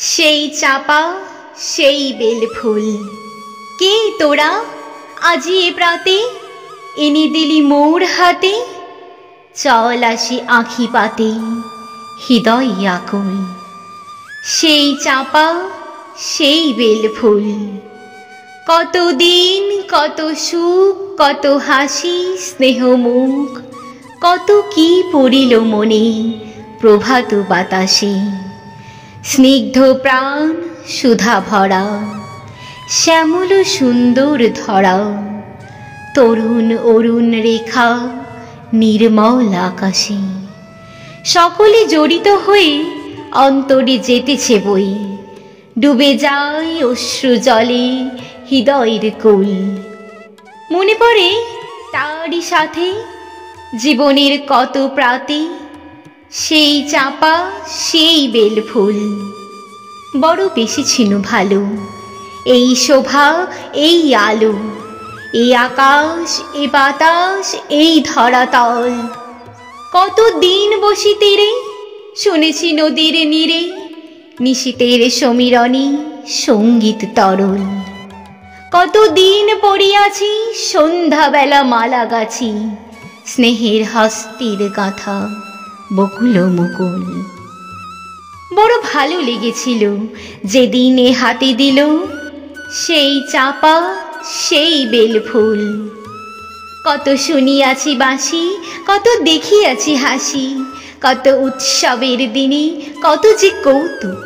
সেই চাপা সেই বেলফুল কে তোরা আজি এ প্রাতে এনে দিলি মোর হাতে। চল আসি আঁখি পাতে হৃদয় আকুল। সেই চাপা সেই বেলফুল, কতদিন কত সুখ কত হাসি স্নেহ মুখ, কত কি পড়িল মনে প্রভাত বাতাসে। স্নিগ্ধ প্রাণ সুধা ভরা শ্যামল সুন্দর ধরা, তরুণ অরুণ রেখা নির্মল আকাশে। সকলে জড়িত হয়ে অন্তরে যেতেছে বই, ডুবে যায় অশ্রু জলে হৃদয়ের কুল। মনে পড়ে তারই সাথে জীবনের কত প্রাতে, সেই চাপা সেই বেলফুল বড় বেশি ছিল ভালো। এই শোভা এই আলো, এই আকাশ এ বাতাস এই ধরাতল। কত দিন বসি তীরে শুনেছি নদীর নীরে, নিশীতের সমীরণে সঙ্গীত তরল। কত দিন পড়িয়াছি সন্ধ্যাবেলা মালা গাছি, স্নেহের হস্তির গাঁথা বকুল মুকুল। বড় ভালো লেগেছিল যেদিন এ হাতে দিল সেই চাপা সেই বেলফুল। কত শুনিয়াছি বাঁশি কত দেখিয়াছি হাসি, কত উৎসবের দিনে কত যে কৌতুক।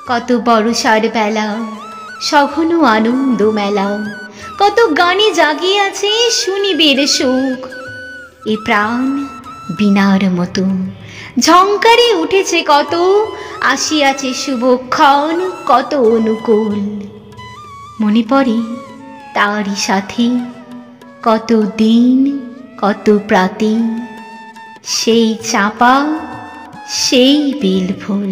কত বর্ষার বেলা সঘন আনন্দ মেলা, কত গানে জাগিয়াছে শুনিবের সুখ। এ প্রাণ বিনার মতো ঝংকারে উঠেছে কত, আসিয়াছে শুভক্ষণ কত অনুকূল। মনে পড়ে তারই সাথে কত দিন কত প্রাতে, সেই চাপা সেই বেলফুল।